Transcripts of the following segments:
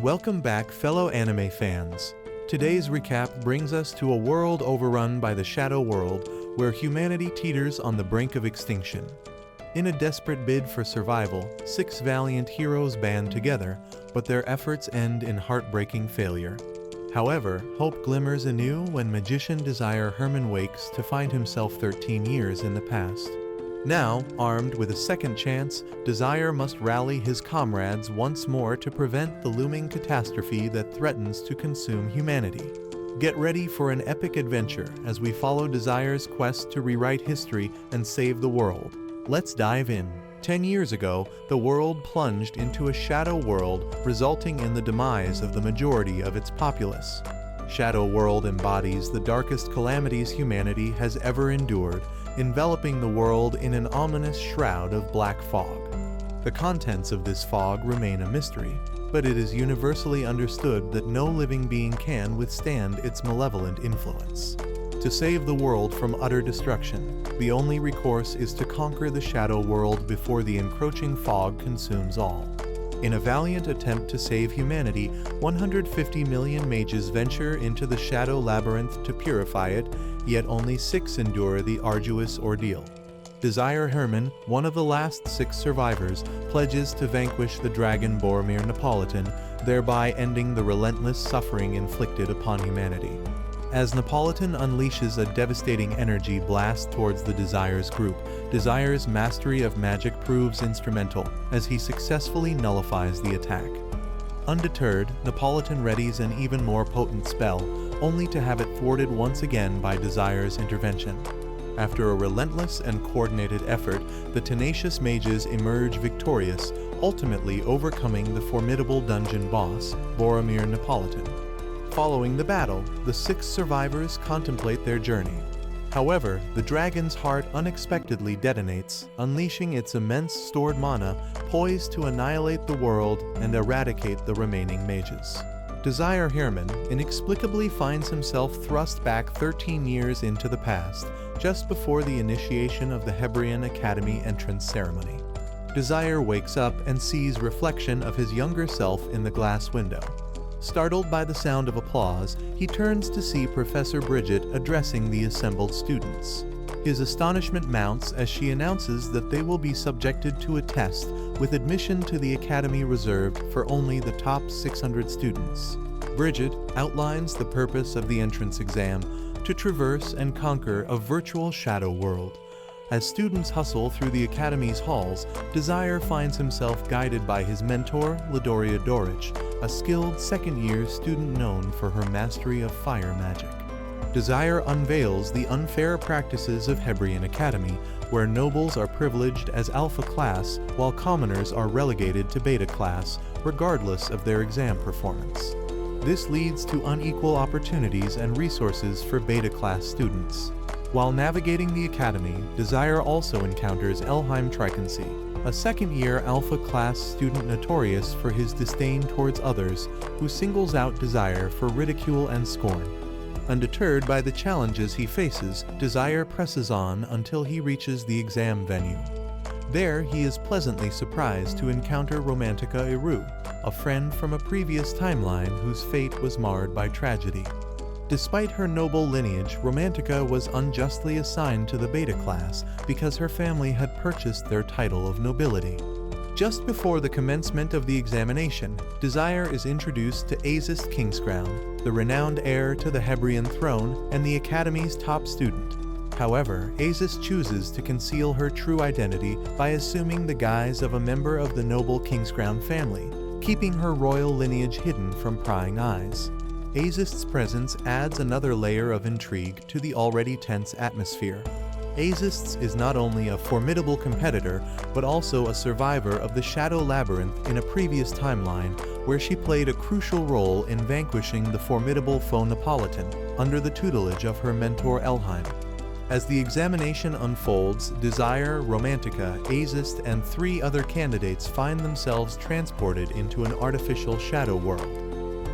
Welcome back, fellow anime fans. Today's recap brings us to a world overrun by the Shadow World, where humanity teeters on the brink of extinction. In a desperate bid for survival, 6 valiant heroes band together, but their efforts end in heartbreaking failure. However, hope glimmers anew when magician Desire Herman wakes to find himself 13 years in the past. Now, armed with a second chance, Desire must rally his comrades once more to prevent the looming catastrophe that threatens to consume humanity. Get ready for an epic adventure as we follow Desire's quest to rewrite history and save the world. Let's dive in. 10 years ago, the world plunged into a shadow world, resulting in the demise of the majority of its populace. Shadow World embodies the darkest calamities humanity has ever endured, enveloping the world in an ominous shroud of black fog. The contents of this fog remain a mystery, but it is universally understood that no living being can withstand its malevolent influence. To save the world from utter destruction, the only recourse is to conquer the Shadow World before the encroaching fog consumes all. In a valiant attempt to save humanity, 150 million mages venture into the Shadow Labyrinth to purify it, yet only 6 endure the arduous ordeal. Desire Herman, one of the last 6 survivors, pledges to vanquish the dragon Boromir Napolitan, thereby ending the relentless suffering inflicted upon humanity. As Napolitan unleashes a devastating energy blast towards the Desire's group, Desire's mastery of magic proves instrumental as he successfully nullifies the attack. Undeterred, Napolitan readies an even more potent spell, only to have it thwarted once again by Desire's intervention. After a relentless and coordinated effort, the tenacious mages emerge victorious, ultimately overcoming the formidable dungeon boss, Boromir Napolitan. Following the battle, the 6 survivors contemplate their journey. However, the dragon's heart unexpectedly detonates, unleashing its immense stored mana, poised to annihilate the world and eradicate the remaining mages. Desire Herman inexplicably finds himself thrust back 13 years into the past, just before the initiation of the Hebrian Academy entrance ceremony. Desire wakes up and sees reflection of his younger self in the glass window. Startled by the sound of applause, he turns to see Professor Bridget addressing the assembled students. His astonishment mounts as she announces that they will be subjected to a test, with admission to the academy reserved for only the top 600 students. Bridget outlines the purpose of the entrance exam: to traverse and conquer a virtual shadow world. As students hustle through the Academy's halls, Desire finds himself guided by his mentor, Lidoria Dorich, a skilled second-year student known for her mastery of fire magic. Desire unveils the unfair practices of Hebrian Academy, where nobles are privileged as alpha class while commoners are relegated to beta class, regardless of their exam performance. This leads to unequal opportunities and resources for beta class students. While navigating the academy, Desire also encounters Elheim Tricancy, a second-year alpha class student notorious for his disdain towards others, who singles out Desire for ridicule and scorn. Undeterred by the challenges he faces, Desire presses on until he reaches the exam venue. There, he is pleasantly surprised to encounter Romantica Iru, a friend from a previous timeline whose fate was marred by tragedy. Despite her noble lineage, Romantica was unjustly assigned to the beta class because her family had purchased their title of nobility. Just before the commencement of the examination, Desire is introduced to Azist Kingscrown, the renowned heir to the Hebrian throne and the Academy's top student. However, Azist chooses to conceal her true identity by assuming the guise of a member of the noble Kingscrown family, keeping her royal lineage hidden from prying eyes. Azist's presence adds another layer of intrigue to the already tense atmosphere. Azist is not only a formidable competitor, but also a survivor of the Shadow Labyrinth in a previous timeline, where she played a crucial role in vanquishing the formidable foe Napolitan, under the tutelage of her mentor Elheim. As the examination unfolds, Desire, Romantica, Azist, and 3 other candidates find themselves transported into an artificial shadow world.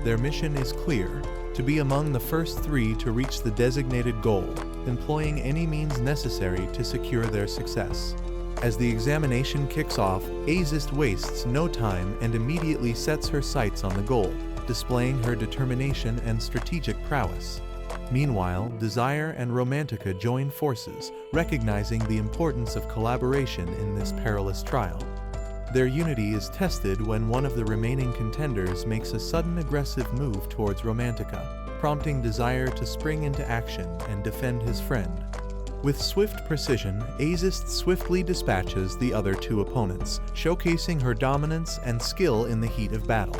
Their mission is clear: to be among the first 3 to reach the designated goal, employing any means necessary to secure their success. As the examination kicks off, Azist wastes no time and immediately sets her sights on the goal, displaying her determination and strategic prowess. Meanwhile, Desire and Romantica join forces, recognizing the importance of collaboration in this perilous trial. Their unity is tested when one of the remaining contenders makes a sudden aggressive move towards Romantica, prompting Desire to spring into action and defend his friend. With swift precision, Azist swiftly dispatches the other two opponents, showcasing her dominance and skill in the heat of battle.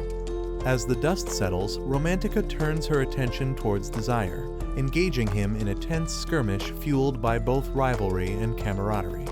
As the dust settles, Romantica turns her attention towards Desire, engaging him in a tense skirmish fueled by both rivalry and camaraderie.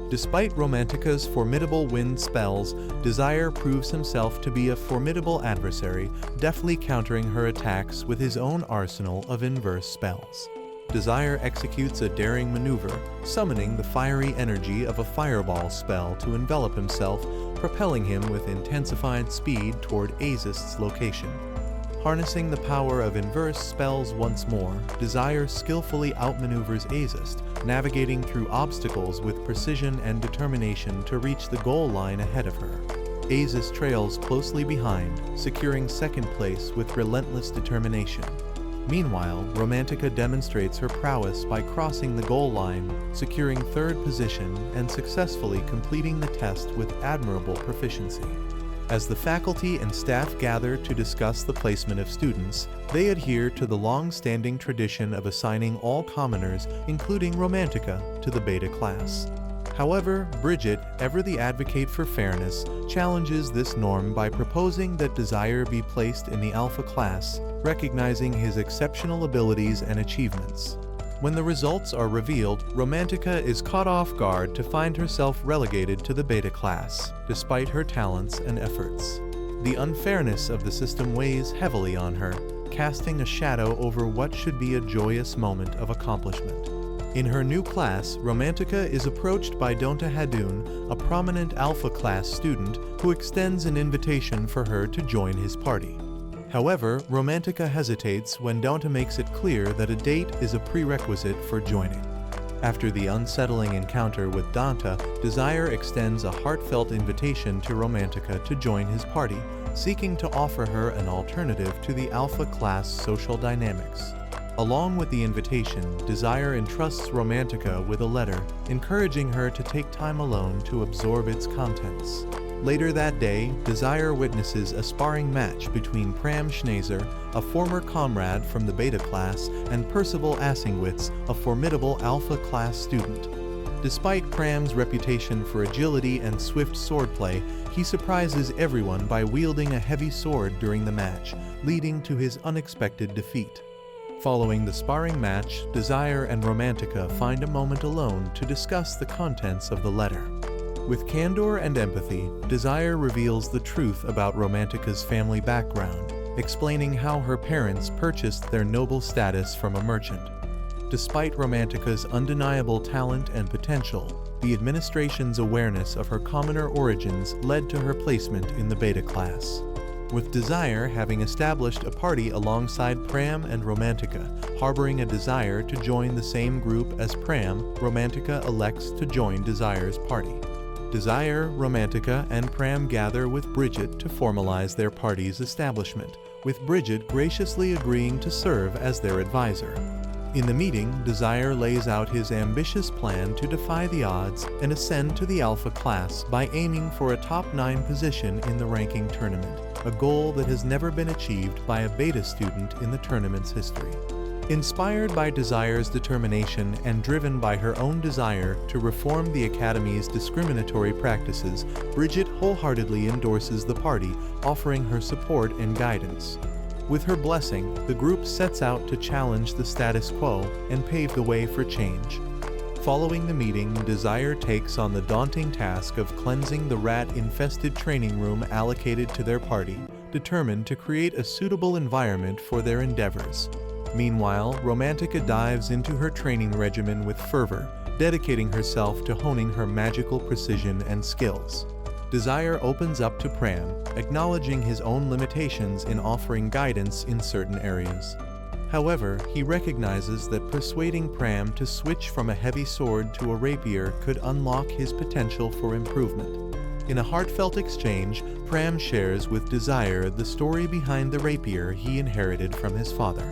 Despite Romantica's formidable wind spells, Desire proves himself to be a formidable adversary, deftly countering her attacks with his own arsenal of inverse spells. Desire executes a daring maneuver, summoning the fiery energy of a fireball spell to envelop himself, propelling him with intensified speed toward Azist's location. Harnessing the power of inverse spells once more, Desire skillfully outmaneuvers Azist, navigating through obstacles with precision and determination to reach the goal line ahead of her. Azist trails closely behind, securing second place with relentless determination. Meanwhile, Romantica demonstrates her prowess by crossing the goal line, securing third position, and successfully completing the test with admirable proficiency. As the faculty and staff gather to discuss the placement of students, they adhere to the long-standing tradition of assigning all commoners, including Romantica, to the beta class. However, Bridget, ever the advocate for fairness, challenges this norm by proposing that Desire be placed in the alpha class, recognizing his exceptional abilities and achievements. When the results are revealed, Romantica is caught off guard to find herself relegated to the beta class, despite her talents and efforts. The unfairness of the system weighs heavily on her, casting a shadow over what should be a joyous moment of accomplishment. In her new class, Romantica is approached by Donta Hadoon, a prominent Alpha class student who extends an invitation for her to join his party. However, Romantica hesitates when Donta makes it clear that a date is a prerequisite for joining. After the unsettling encounter with Donta, Desire extends a heartfelt invitation to Romantica to join his party, seeking to offer her an alternative to the Alpha class social dynamics. Along with the invitation, Desire entrusts Romantica with a letter, encouraging her to take time alone to absorb its contents. Later that day, Desire witnesses a sparring match between Pram Schneezer, a former comrade from the Beta class, and Percival Assingwitz, a formidable Alpha class student. Despite Pram's reputation for agility and swift swordplay, he surprises everyone by wielding a heavy sword during the match, leading to his unexpected defeat. Following the sparring match, Desire and Romantica find a moment alone to discuss the contents of the letter. With candor and empathy, Desire reveals the truth about Romantica's family background, explaining how her parents purchased their noble status from a merchant. Despite Romantica's undeniable talent and potential, the administration's awareness of her commoner origins led to her placement in the Beta class. With Desire having established a party alongside Pram and Romantica, harboring a desire to join the same group as Pram, Romantica elects to join Desire's party. Desire, Romantica, and Pram gather with Bridget to formalize their party's establishment, with Bridget graciously agreeing to serve as their advisor. In the meeting, Desire lays out his ambitious plan to defy the odds and ascend to the Alpha class by aiming for a top 9 position in the ranking tournament, a goal that has never been achieved by a Beta student in the tournament's history. Inspired by Desire's determination and driven by her own desire to reform the Academy's discriminatory practices, Bridget wholeheartedly endorses the party, offering her support and guidance. With her blessing, the group sets out to challenge the status quo and pave the way for change. Following the meeting, Desire takes on the daunting task of cleansing the rat-infested training room allocated to their party, determined to create a suitable environment for their endeavors. Meanwhile, Romantica dives into her training regimen with fervor, dedicating herself to honing her magical precision and skills. Desire opens up to Pram, acknowledging his own limitations in offering guidance in certain areas. However, he recognizes that persuading Pram to switch from a heavy sword to a rapier could unlock his potential for improvement. In a heartfelt exchange, Pram shares with Desire the story behind the rapier he inherited from his father.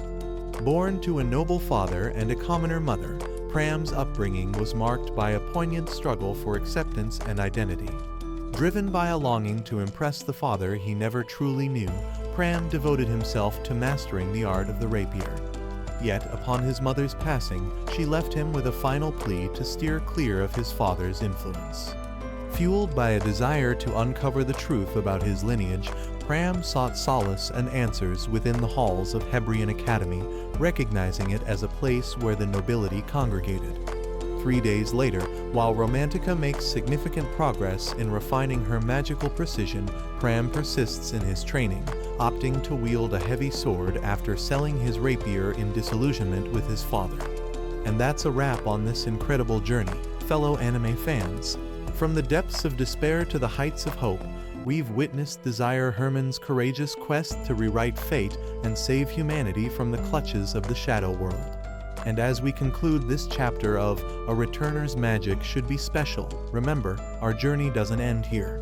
Born to a noble father and a commoner mother, Pram's upbringing was marked by a poignant struggle for acceptance and identity. Driven by a longing to impress the father he never truly knew, Pram devoted himself to mastering the art of the rapier. Yet, upon his mother's passing, she left him with a final plea to steer clear of his father's influence. Fueled by a desire to uncover the truth about his lineage, Pram sought solace and answers within the halls of Hebrian Academy, recognizing it as a place where the nobility congregated. 3 days later, while Romantica makes significant progress in refining her magical precision, Pram persists in his training, opting to wield a heavy sword after selling his rapier in disillusionment with his father. And that's a wrap on this incredible journey, fellow anime fans. From the depths of despair to the heights of hope, we've witnessed Desire Herman's courageous quest to rewrite fate and save humanity from the clutches of the Shadow World. And as we conclude this chapter of A Returner's Magic Should Be Special, remember, our journey doesn't end here.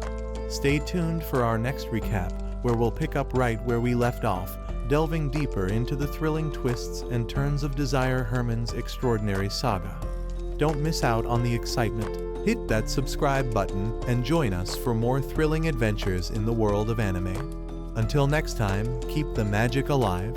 Stay tuned for our next recap, where we'll pick up right where we left off, delving deeper into the thrilling twists and turns of Desire Herman's extraordinary saga. Don't miss out on the excitement. Hit that subscribe button and join us for more thrilling adventures in the world of anime. Until next time, keep the magic alive.